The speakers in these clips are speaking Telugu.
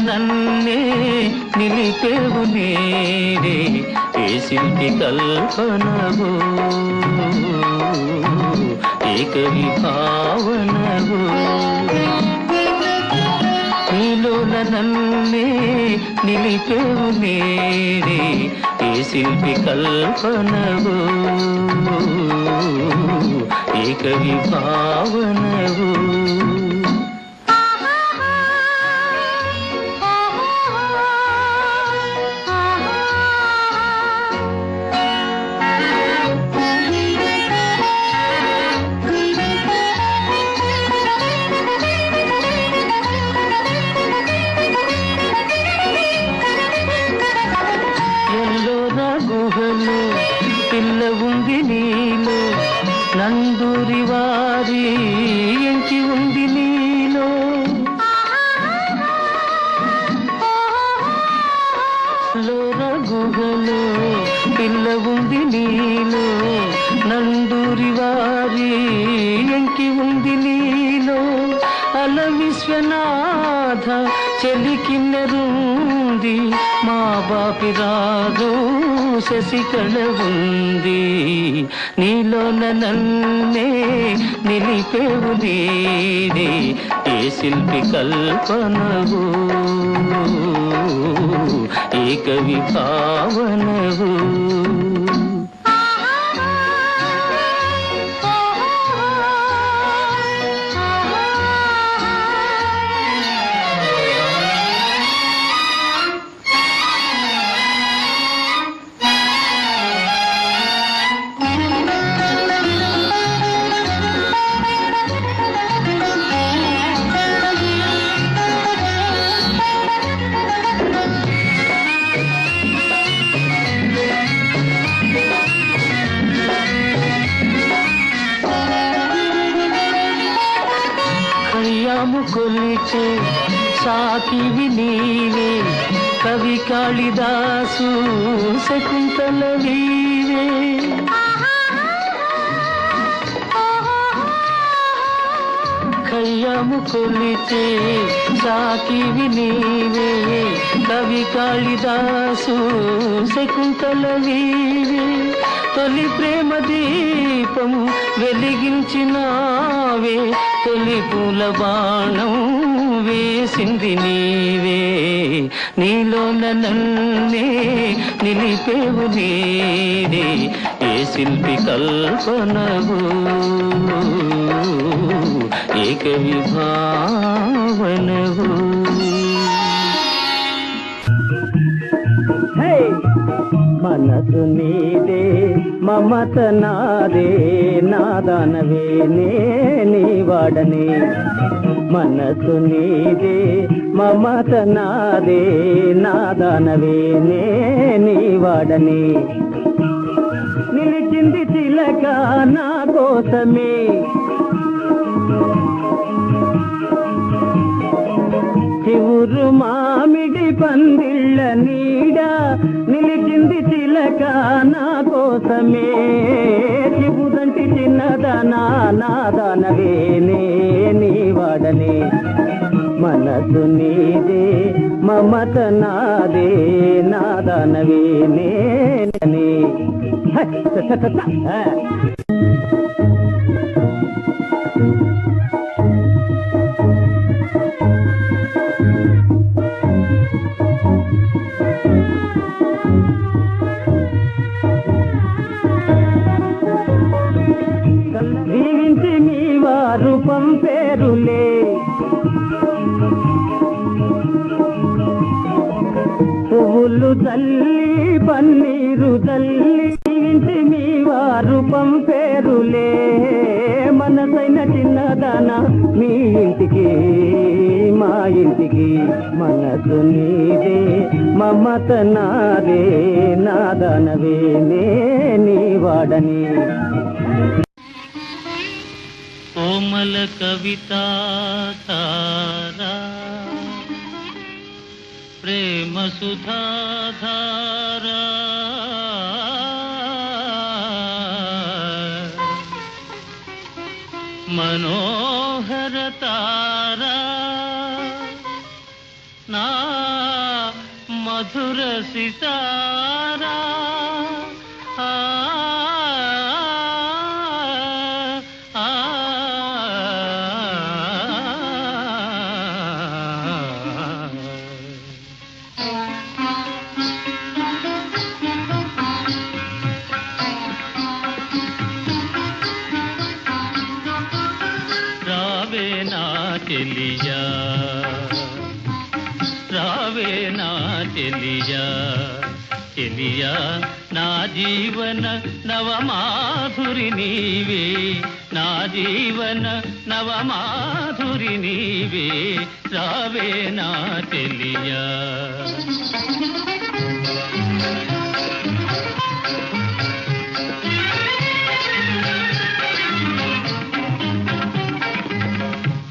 నన్నే నిలిపేవు నేడే ఏ శిల్పి కల్పనవో ఏ కవి భావనవో నీలోన నన్నే నిలిపేవు నేడే ఏ శిల్పి కల్పనవో ఏ కవి భావనవో పిల్ల ఉంది నీలో నందూరి వారి ఎంచి ఉంది నీలో లోర గుహలో పిల్ల ఉంది నీలో నందూరి వారి ఎంకి ఉంది నీలో అల విశ్వనాథ చెలికిన్నరుంది మా బాపి రాదు శశికళ ఉంది నీలోన నన్నే నిలిపేవు నీడే ఏ శిల్పి కల్పనవు ఏ కవి భావనవు కొలిచే సాకివి నీవే కవి కాళిదాసు శకుంతల వీవే ఖయ్యాము కొలిచే సాకివి నీవే కవి కాళిదాసు శకుంతల వీవే తొలి ప్రేమ దీపము వెలిగించినావే తొలి పూల బాణం వేసింది నీవే నీలోన నన్నే నిలిపేవు నీడే ఏ శిల్పి కల్పనవు ఏ కవి భావనవు మనసు నీదే మమత నాదే నాదానవే నీ వాడనే మనసు నీదే మమత నాదే నాదానవే నీ వాడనే నిలిచింది చిలక నా కోసమే చివురు మామిడి పందిళ్ళ నీడ నిలిచింది చిలక నా కోసమే చివుదంటి చిన్నదనా నాదానవే నీ వాడనే మనసు నీదే మమత నాదే నాదానవే నే దీవించి మీ వారు పంపేరులే పువ్వులు తల్లి పన్నీరు తల్లి దీవించి మీ వారు పంపేరులే మనసైన చిన్నదాన మీ ఇంటికి మా ఇంటికి మనసు నీదే మమత నాదే నాదానవే నీ వాడని కోమల కవితా తారా ప్రేమ సుధాధారా మనోహర తారా నా మధుర సితారా ఆ ఆ రావే నా చెలియా రావే నా చెలియా చెలియా నా జీవన నవమాధురి నీవే నా జీవన నవమాధురి నీవే రావే నా చెలియా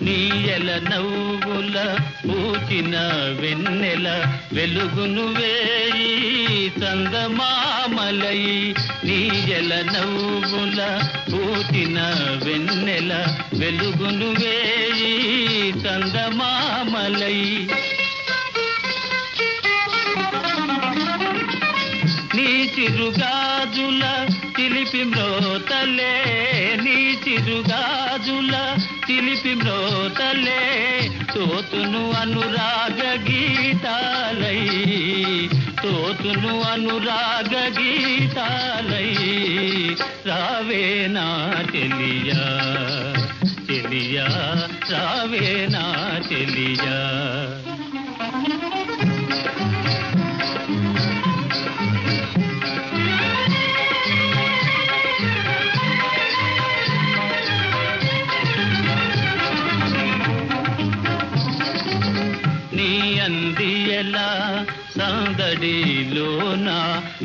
నీయల నవ్వుల పూచిన వెన్నెల వెలుగును వేయి చందమామలై నీయల నవ్వుల పూచిన వెన్నెల వెలుగును వేయి చందమామలై నీ చిరుగాజుల చిలిపి మ్రోతలే నీ చిరుగాజుల చిలిపి మ్రోతలే తోతును అనురాగ గీతాలై తోతును అనురాగ గీతాలై రావే నా చెలియా చెలియా రావే నా చెలియా అందియల సందడిలోన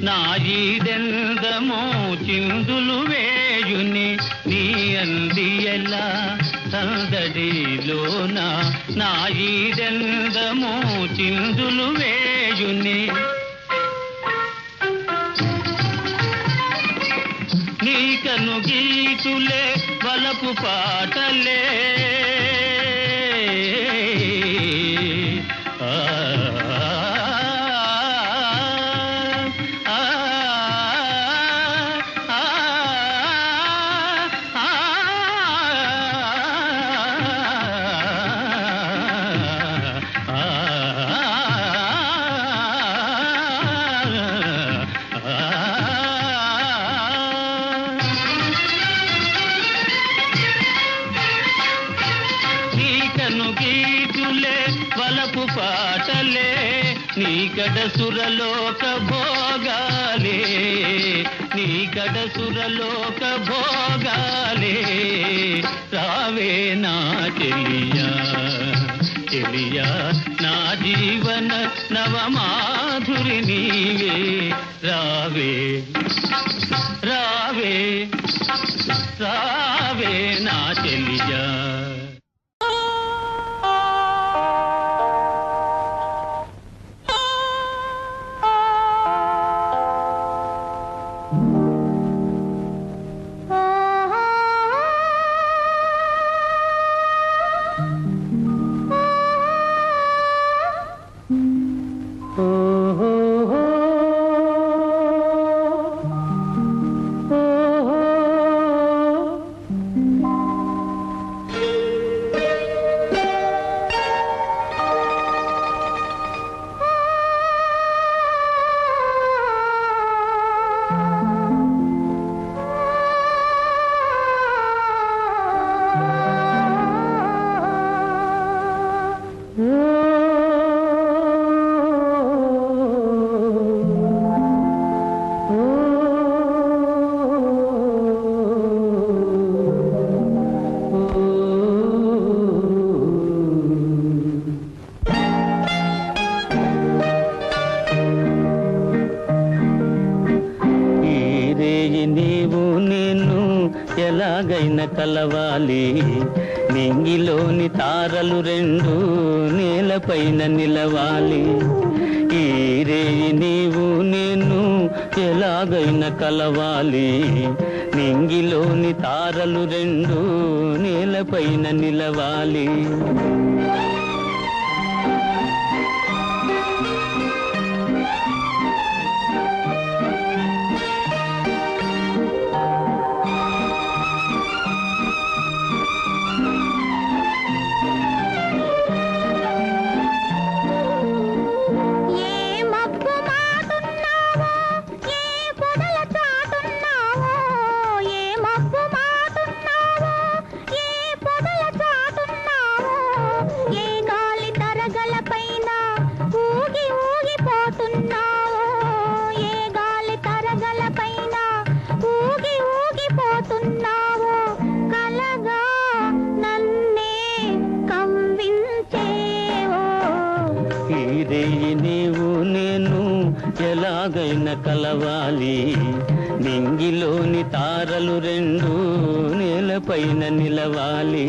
నాయిదెందమో చిందులు వేయుని నీ అందియల సందడిలోన నాయిదెందమో చిందులు వేయుని నీకను గీతులే వలపు పాటలే గీతులే వలపు పాటలే నీకడ సురలోక భోగాలే నీకడ సురలోక భోగాలే రావే నా చెలియా చెలియా నా జీవన నవమాధురి నీవే రావే రావే రావే నా చెలియా ఎలాగైనా కలవాలి నింగిలోని తారలు రెండు నేలపైన నిలవాలి ఈ రేయి నీవు నేను ఎలాగైనా కలవాలి నింగిలోని తారలు రెండు నేలపైన నిలవాలి ఎలాగైన కలవాలి, నింగిలోని తారలు రెండు నేలపైన నిలవాలి.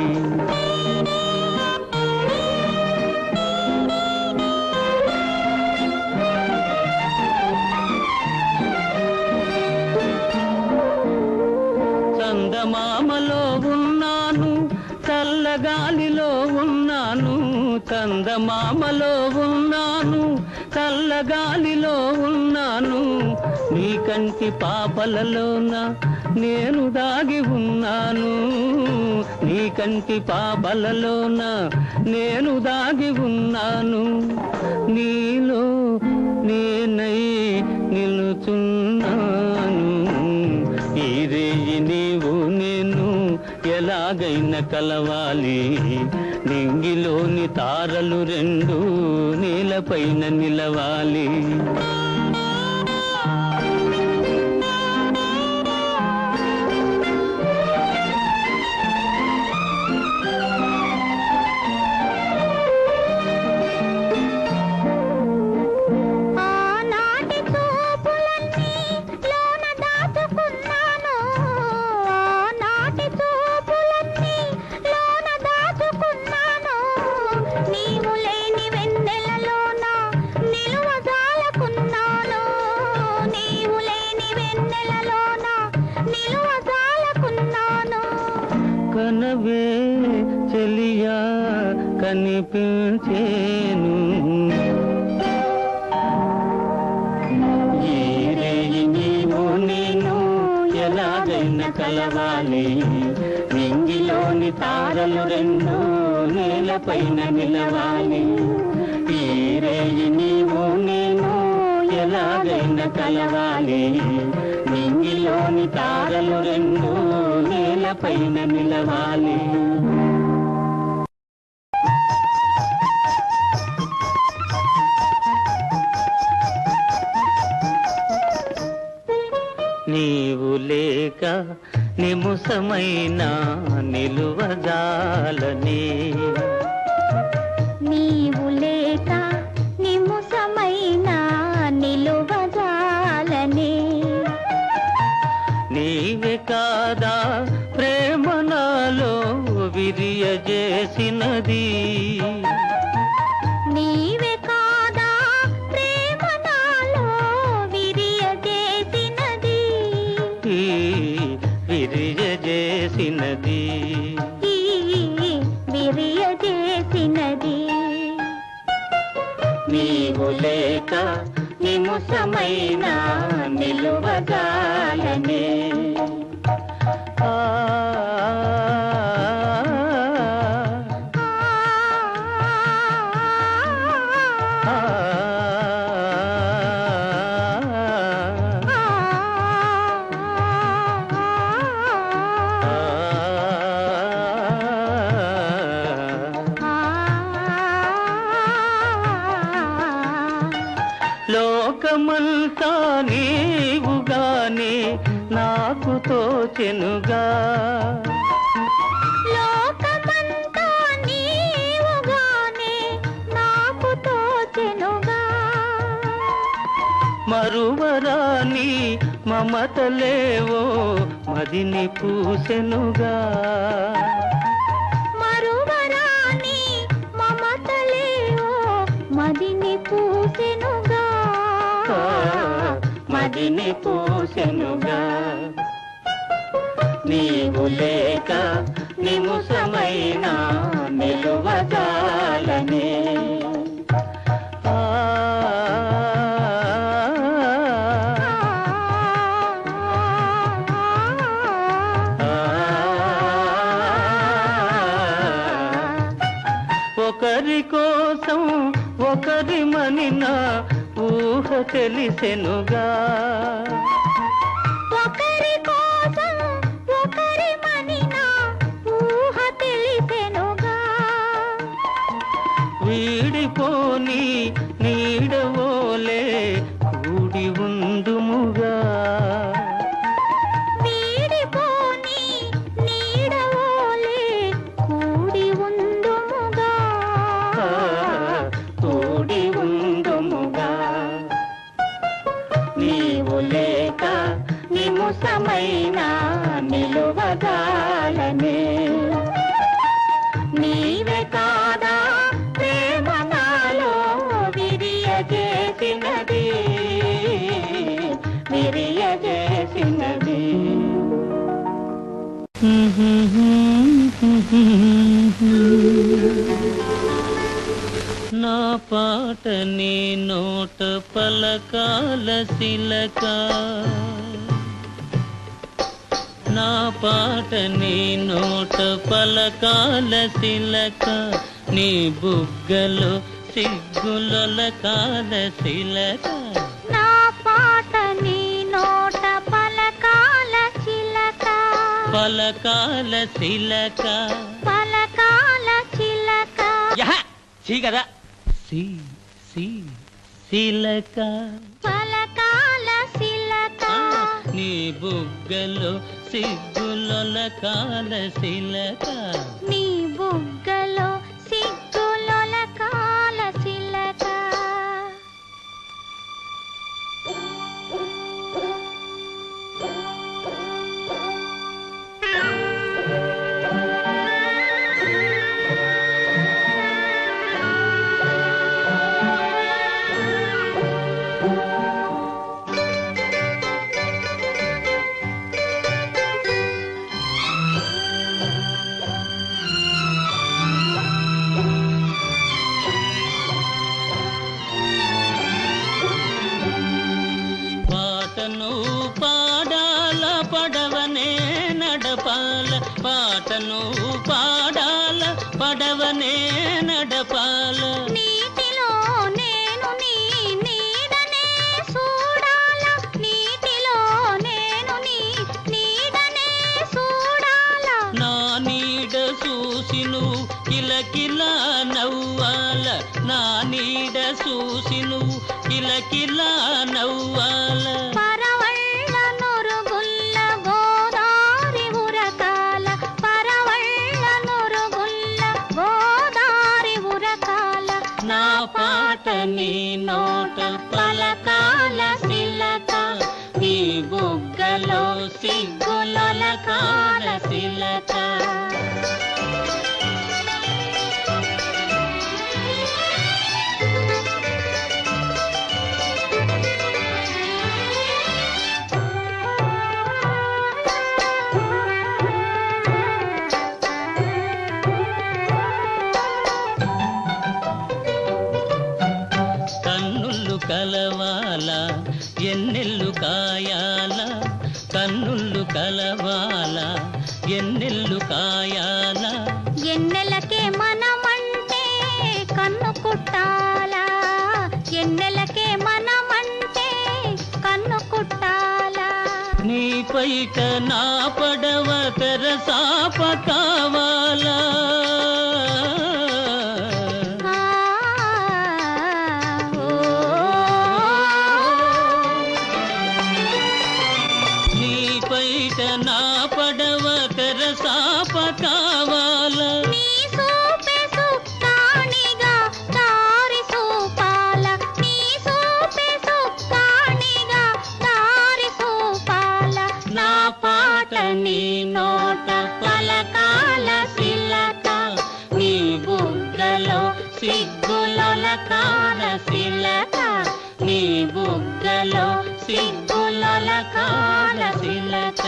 చందమామలో ఉన్నాను, చల్లగాలిలో ఉన్నాను, చందమామలో ఉన్నాను, చల్లగాలిలో ఉన్నాను, నీ కంటి పాపలలోన నేను దాగి ఉన్నాను, నీ కంటి పాపలలోన నేను దాగి ఉన్నాను, నీలో నేనై నిలుచున్నాను. ఈ రేయి నీవు నేను ఎలాగైన కలవాలి, నింగిలోని తారలు రెండు నేలపైన నిలవాలి. కనవే చెలియా కనిపించేను, ఈ రేయి నీవు నేను ఎలాగైన కలవాలి, నింగిలోని తారలు రెండు నేలపైన నిలవాలి. ఈ రేయి నీవు నేను ఎలాగైన కలవాలి, నింగిలోని తారలు రెండు నేలపైన నిలవాలి. నీవు లేక నిముసమైన నిలువజాలని, నీవు లేక నిముసమైన నిలువజాలని, నీవే కాదా ప్రేమ నాలో విరియజేసినది, నీవే కాదా ప్రేమ నాలో విరియజేసినది, విరియజేసినది, విరియజేసినది. నీవు లేక నిముసమైన నిలువజాలని. లోకమంతా నీవుగానే నాకు తోచెనుగా, లోకమంతా నీవుగానే నాకు తోచెనుగా, మరువరాని మమతలేవో మదిని పూసెనుగా, మరువరాని మమతలేవో మదిని పూసెనుగా, మదిని పూసెనుగా. నీవు లేక నిముసమైన నిలువజాలని. ఒకరి కోసం ఒకరి మనిన ఊహ తెలిసెనుగా, ఒకరి కోసం ఒకరి మనిన ఊహ తెలిసెనుగా, వీడిపోని నీడవోలే కూడి ఉందుముగా, వీడిపోని నీడవోలే కూడి ఉందుముగా, కూడి ఉందుముగా. నిముసమైన నిలువగాలనే నీవే కాదా ప్రేమ నాలో విరియజేసినది విరియజేసినది. నా పాట నీ నోట పలకాల శిలక, నా పాట నీ నోట పలకాల శిలక, నీ బుగ్గలో సిగ్గులొలకాల శిలక. నా పాట నీ నోట పలకాల చిలక, పలకాల శిలక, పలకాల చిలక. సి కదా సి సి శిలక, పలకాల శిలక. నీ బుగ్గలో సిగ్గులొలకాల శిలక, నీ బుగ్గలో సిగ్గులొలకాల శిలక. పాటను పాడాల పడవనే నడపాల, పాటను పాడాల పడవనే నడపాల. నీటిలో నేను నీ నీడనే చూడాల, నీటిలో నేను నీ నీడనే చూడాల. నా నీడ చూసి నువ్వు కిలకిలా నవ్వాల, నా నీడ చూసి నువ్వు కిలకిలా నవ్వాల. పరవళ్ళ నొరుగుల్ల గోదారి ఉరకాల, పరవళ్ళ నొరుగుల్ల గోదారి ఉరకాల. నా పాట నీ నోట పలకాల శిలక, నీ బుగ్గలో సిగ్గులొలకాల శిలక. కన్నుళ్ళు కలవాల ఎన్నెల్లు కాయాల, కన్నుళ్ళు కలవాల ఎన్నెల్లు కాయాల. ఎన్నెలకే మనమంటే కన్ను కుట్టాలా, ఎన్నెలకే మనమంటే కన్ను కుట్టాలా. నీ పైట నా పడవ తెరసాప కావాలా, నీ పైట నా పడవ తెరసాప కావాలా. నీ సూపే సుక్కాణిగా దారి సూపాల, నీ సూపే సుక్కాణిగా దారి సూపాల. నా పాట నీ నోట పలకాల శిలక, నీ బుగ్గలో సిగ్గులొలకాల శిలక, నీ బుగ్గలో సిగ్గులొలకాల శిలక.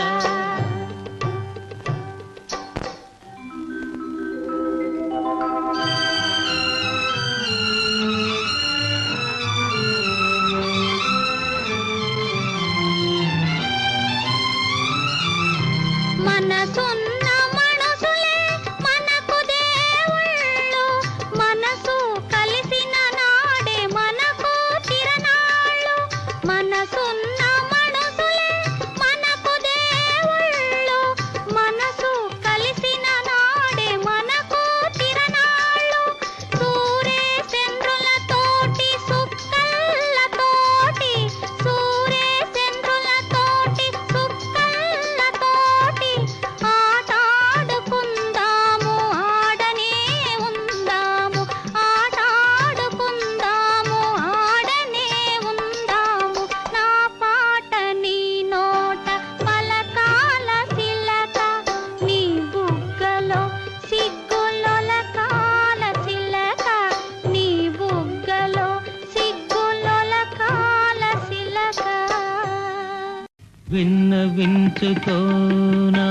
మనసున్న మనుషులే మనకు దేవుళ్ళు, మనసు కలిసిన నాడే మనకు తిరణాళ్ళు. మనసున్న మనుషులే మనకు దేవుళ్ళు, మనసు కలిసిన నాడే మనకు తిరణాళ్ళు. సూర్యచంద్రులతోటి సుక్కలతోటి, సూర్యచంద్రులతోటి సుక్కలతోటి ఆట విన్నవించుకోనా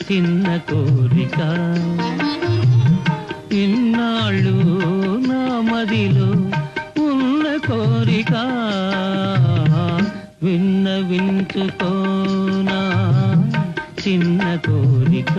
చిన్న కోరిక ఇన్నాళ్ళు నా మదిలో ఉన్న కోరిక విన్నవించుకోనా చిన్న కోరిక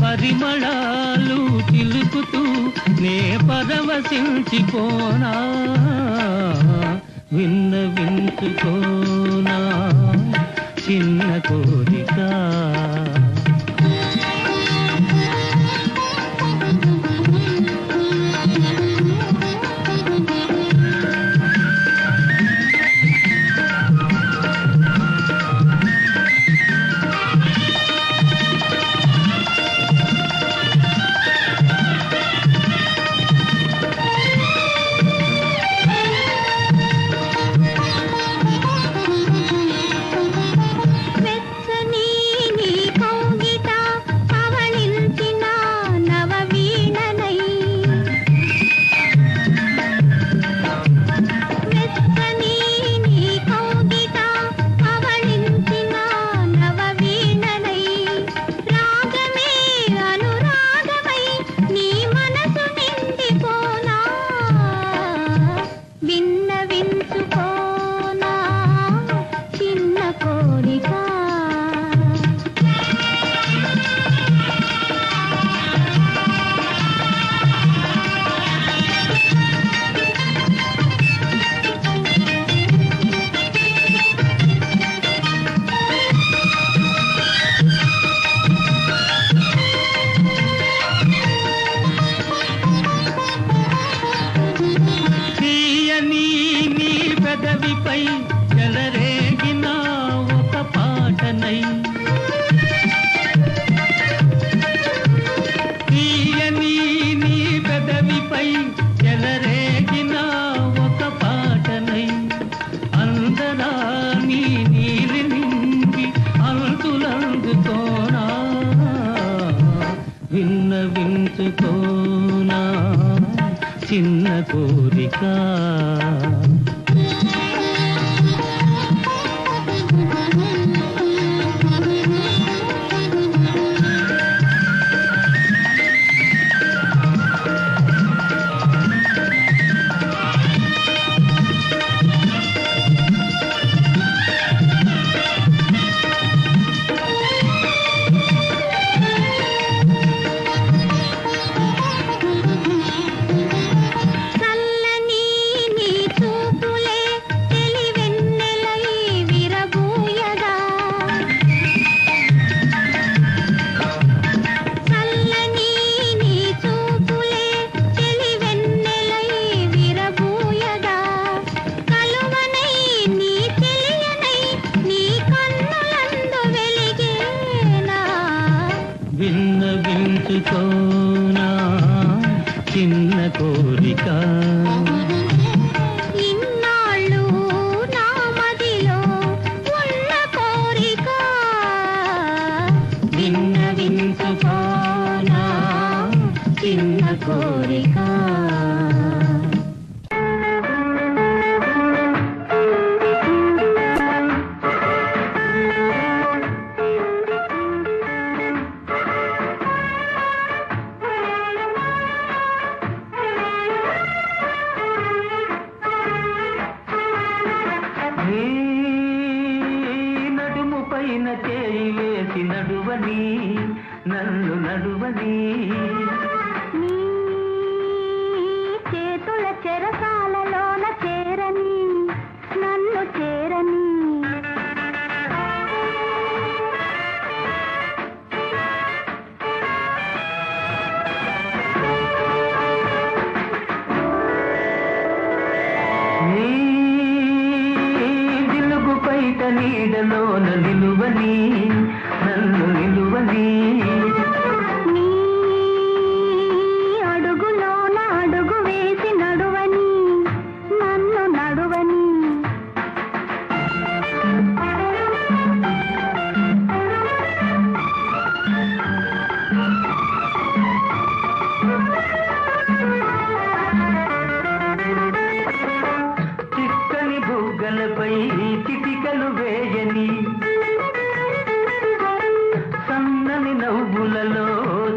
పరిమళాలు చిలుకుతూ నే పరవశించిపోనా విన్నవించుకోనా చిన్న కోరిక చెలరేగిన ఒక పాటనై తీయని నీ పెదవిపై చెలరేగిన ఒక పాటనై అందరాని నీలి నింపి అంతులందుకోనా విన్నవించుకోనా చిన్న కోరిక విన్నవించుకోనా చిన్న కోరిక ఇన్నాళ్ళు నా మదిలో ఉన్న కోరిక విన్నవించుకోనా చిన్న కోరిక నడుము పైన చేయి వేసి నడువని నన్ను నడువని చేతుల చెరసాలలోన చేరని పైట నీడలోన నిలువని నన్ను నిలువని నీ అడుగులోన అడుగు వేసి నడువని నన్ను నడువని చిక్కని బుగ్గలపై చిటికలు వేయని సన్నని నవ్వులలో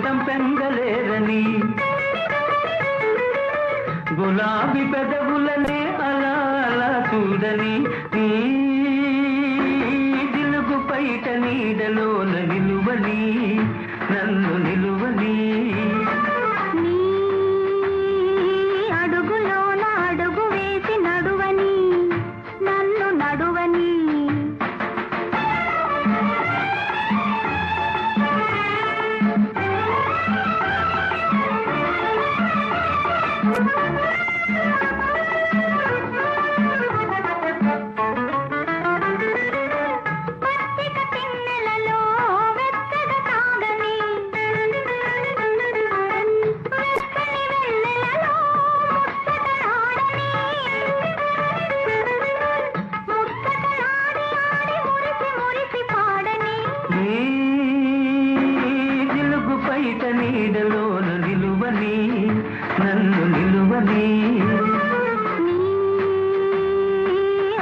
సంపెంగలేరని గులాబీ పెదవులనే అలా అలా చూడని నీ దిలుగు పైట నీడలోన నిలువని నన్ను నిలువని నీ అడుగులోన అడుగు వేసి నడువని నన్ను నడువని పచ్చిక తిన్నెలలో వెచ్చగా సాగని వెచ్చని వెన్నెలలో ముచ్చటలాడని ముచ్చటలాడి ఆడి మురిసి మురిసి పాడని నీ దిలుగు పైట నీడలోన నిలువని నన్ను నిలువని నీ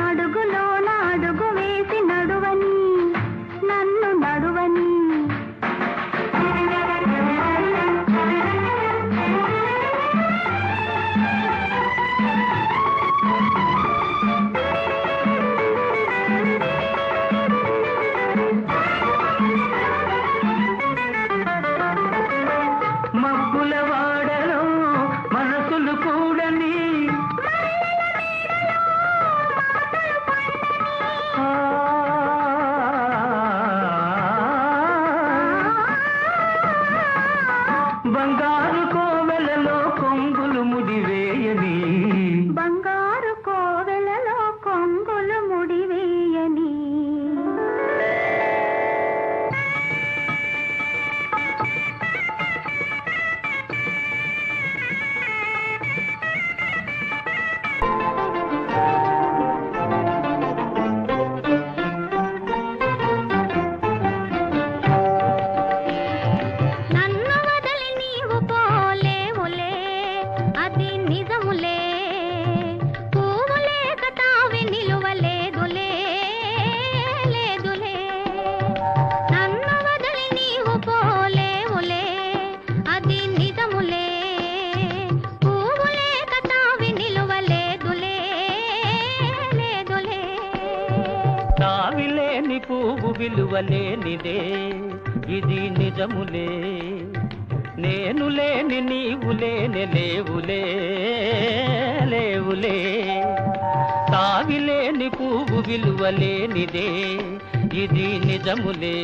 అడుగులోన అడుగు వేసి నడువని నన్ను నడువని మబ్బుల వాడలో మనసులు కూడని ఆ, బంగారు కోవెలలో కొంగులు ముడివేయని బంగారు కోవెలలో కొంగులు ముడివేయని నన్ను వదిలి నీవు పోలేవులే అది నిజములే పువ్వు లేక తావి నిలువలేదులే లేదులే నన్ను వదిలి నీవు పోలేవులే అది నిజములే పువ్వు లేక తావి నిలువలేదులే లేదులే తావిలేని పువ్వు విలువలేనిదే ఇది నిజములే నేను లేని నీవు లేని లేవులే లేవులే తావిలేని పువ్వు విలువలేనిదే ఇది నిజములే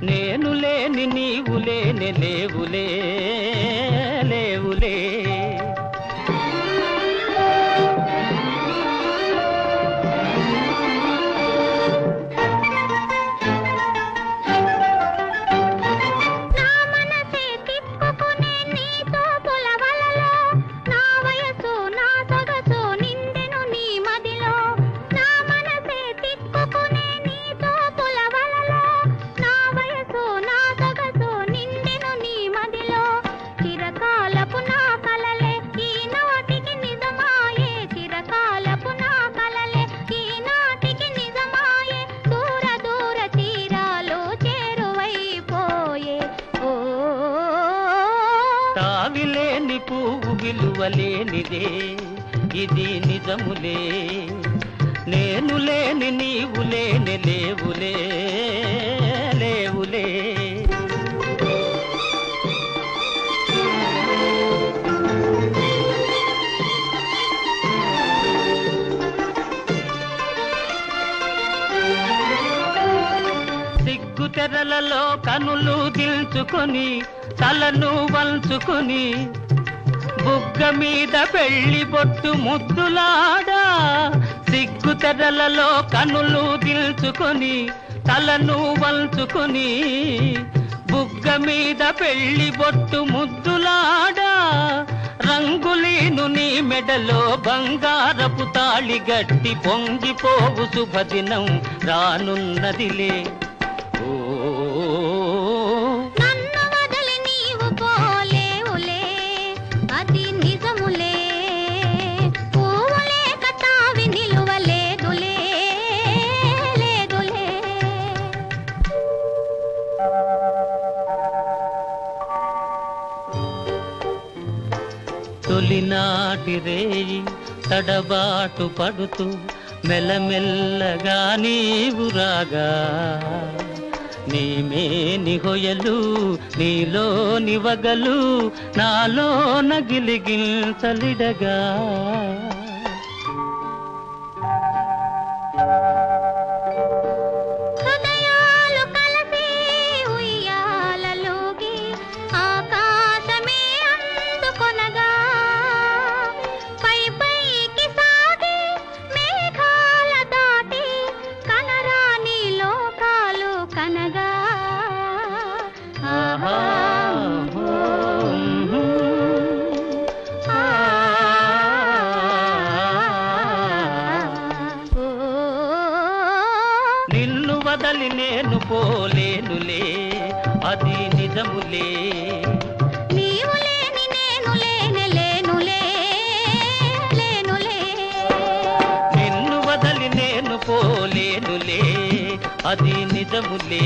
నేను లేని నీవు లేని లేవులే లేవులే నా మనసే తిప్పుకునే నీతో పొలవలలో నా వయసు నా సొగసు నిండెను నీ మదిలో నా మనసే తిప్పుకునే నీతో పొలవలలో నా వయసు నా సొగసు నిండెను నీ మదిలో చిరకాలపు నా కలలే ఈనాటికి నిజమాయే చిరకాలపు నా కలలే ఈనాటికి నిజమాయే దూర దూర తీరాలు చేరువైపోయే ఓ తావిలేని పువ్వు విలువలేనిదే ఇది నిజములే నేను లేని నీవు లేని లేవులే లేవులే సిగ్గు తెరలలో కనులు దిల్చుకొని తలను వంచుకొని బుగ్గ మీద పెళ్లి బొట్టు ముద్దులాడా సిగ్గు తెరలలో కనులు దిల్చుకొని తలను వంచుకొని బుగ్గ మీద పెళ్లి బొట్టు ముద్దులాడా రంగులీను నీ మెడలో బంగారపు తాళి గట్టి పొంగిపోవు శుభదినం రానున్నదిలే. ఓ నన్ను వదిలి నీవు పోలేవులే, అది నిజములే. పూవులేక తావి నిలువలేదులే, లేదులే. తొలినాటి రేయి తడబాటు పడుతూ మెల్లమెల్లగా నీవు రాగా నీ మేని హొయలు నీలో నివగలు నాలో నగిలిగిల్చలిడగా హృదయాలు కలిసి ఉయ్యాలలోగి ఆకాశమే అందుకొనగా పై పైకి సాగి మేఘాల దాటి కనరాని లోకాలు కనగా. ఆహా నిన్ను వదలి నేను పోలేనులే, అది నిజములే. నీవు లేని నేను లేనులే, లేనులే. నిన్ను వదలి నేను పోలేనులే, అది నిజములే.